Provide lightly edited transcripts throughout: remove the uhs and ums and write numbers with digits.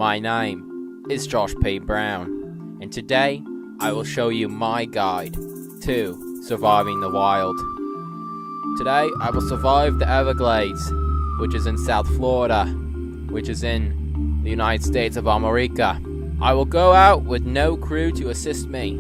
My name is Josh P. Brown, and today I will show you my guide to surviving the wild. Today I will survive the Everglades, which is in South Florida, which is in the United States of America. I will go out with no crew to assist me.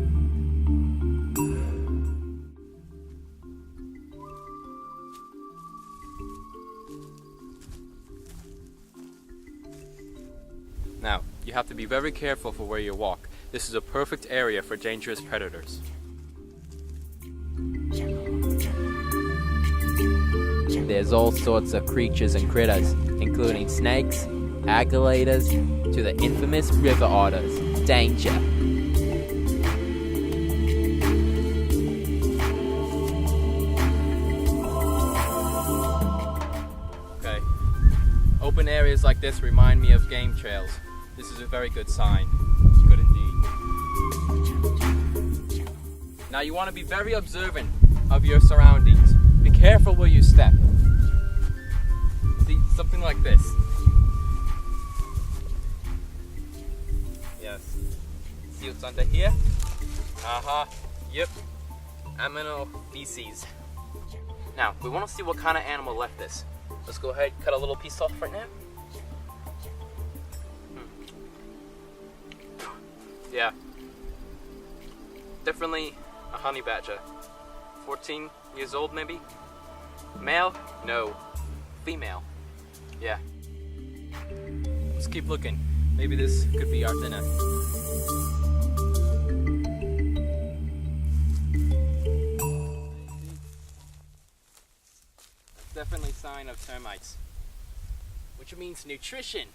Now, you have to be very careful for where you walk. This is a perfect area for dangerous predators. There's all sorts of creatures and critters, including snakes, alligators, to the infamous river otters. Danger! Okay. Open areas like this remind me of game trails. This is a very good sign. Good indeed. Now you want to be very observant of your surroundings. Be careful where you step. See, something like this. Yes. See what's under here? Yep. Aminal feces. Now, we want to see what kind of animal left this. Let's go ahead and cut a little piece off right now. Yeah. Definitely a honey badger. 14 years old maybe? Male? No. Female. Yeah. Let's keep looking. Maybe this could be our dinner. That's definitely a sign of termites. Which means nutrition.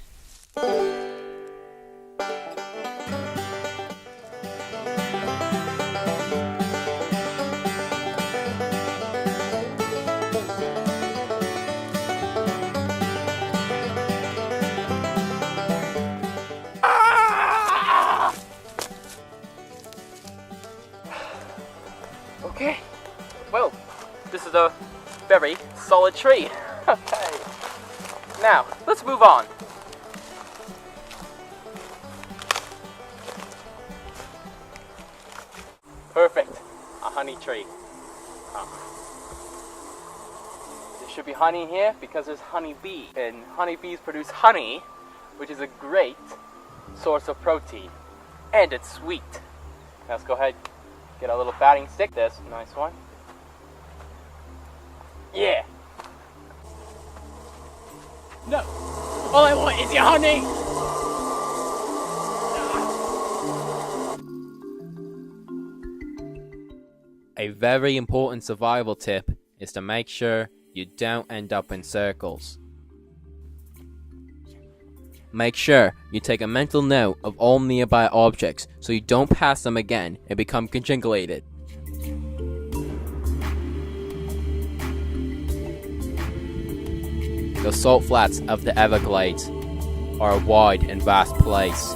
Okay, well, this is a very solid tree. Okay, now let's move on. Perfect, a honey tree. There should be honey here because there's honeybee, and honeybees produce honey, which is a great source of protein, and it's sweet. Now let's go ahead. Get a little batting stick. This nice one. Yeah. No. All I want is your honey. A very important survival tip is to make sure you don't end up in circles. Make sure you take a mental note of all nearby objects so you don't pass them again and become conjugulated. The salt flats of the Everglades are a wide and vast place.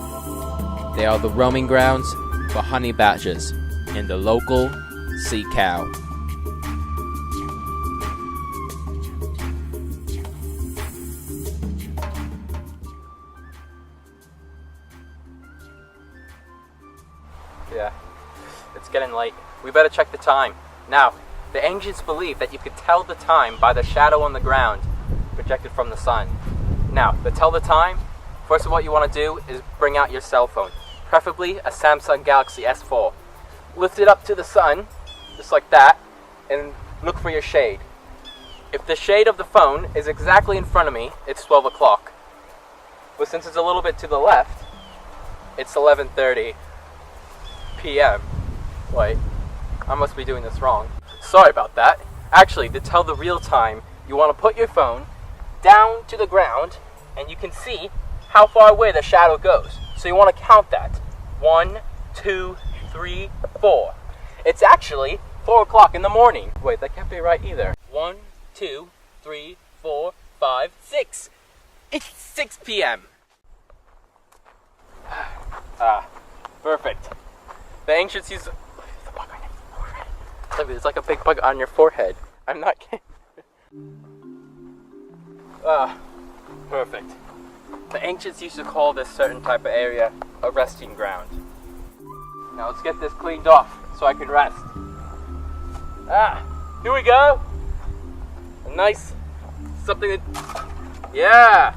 They are the roaming grounds for honey badgers and the local sea cow. Yeah, it's getting late. We better check the time. Now, the ancients believed that you could tell the time by the shadow on the ground projected from the sun. Now, to tell the time, first of all, what you want to do is bring out your cell phone, preferably a Samsung Galaxy S4. Lift it up to the sun, just like that, and look for your shade. If the shade of the phone is exactly in front of me, it's 12 o'clock. But since it's a little bit to the left, it's 11:30 p.m. Wait, I must be doing this wrong. Sorry about that. Actually, to tell the real time, you want to put your phone down to the ground and you can see how far away the shadow goes. So you want to count that. 1, 2, 3, 4. It's actually 4 o'clock in the morning. Wait, that can't be right either. 1, 2, 3, 4, 5, 6. It's 6 p.m. Perfect. The ancients used... There's a bug on your forehead. Look, there's like a big bug on your forehead. I'm not kidding. Perfect. The ancients used to call this certain type of area a resting ground. Now let's get this cleaned off so I can rest. Here we go. A nice something that, yeah.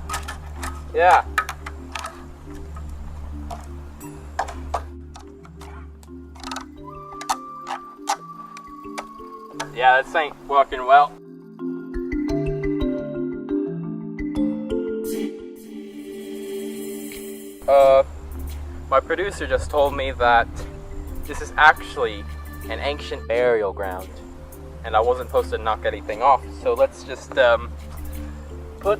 Yeah, this ain't working well. My producer just told me that this is actually an ancient burial ground, and I wasn't supposed to knock anything off, so let's just put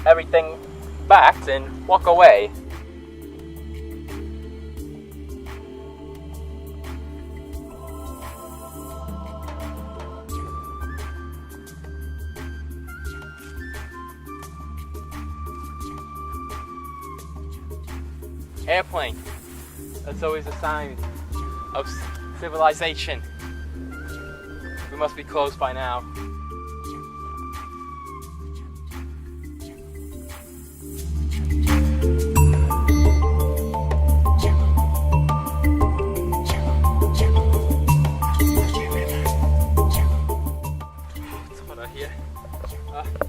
everything back and walk away. Airplane. That's always a sign of civilization. We must be close by now. It's hot out here.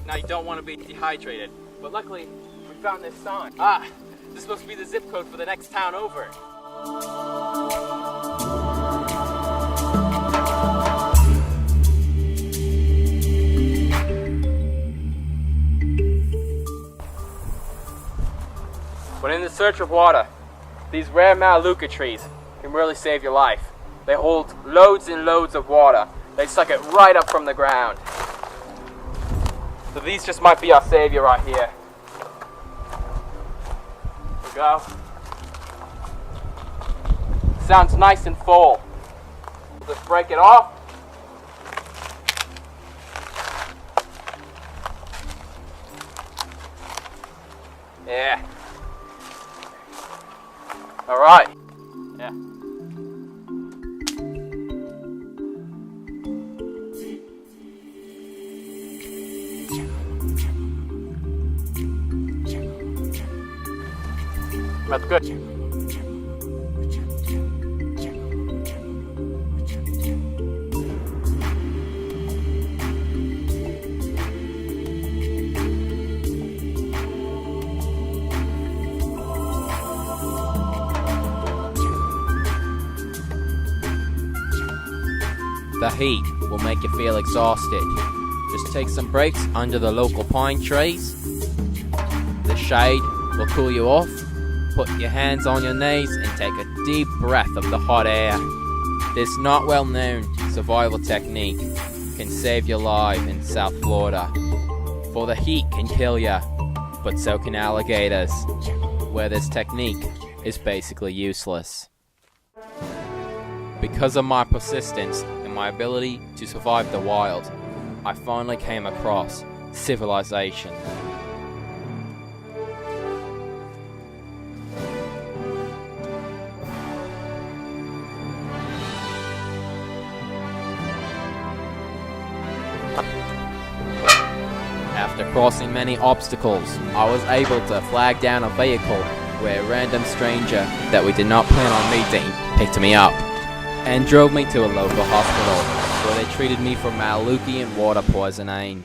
Now you don't want to be dehydrated, but luckily we found this sign. This is supposed to be the zip code for the next town over. When in the search of water, these rare Maluka trees can really save your life. They hold loads and loads of water. They suck it right up from the ground. So these just might be our savior right here. Go. Sounds nice and full. Let's break it off. Yeah. All right. Yeah. That's good. The heat will make you feel exhausted. Just take some breaks under the local pine trees. The shade will cool you off. Put your hands on your knees and take a deep breath of the hot air. This not well known survival technique can save your life in South Florida. For the heat can kill ya, but so can alligators, where this technique is basically useless. Because of my persistence and my ability to survive the wild, I finally came across civilization. After crossing many obstacles, I was able to flag down a vehicle where a random stranger that we did not plan on meeting picked me up and drove me to a local hospital where they treated me for Malukian water poisoning.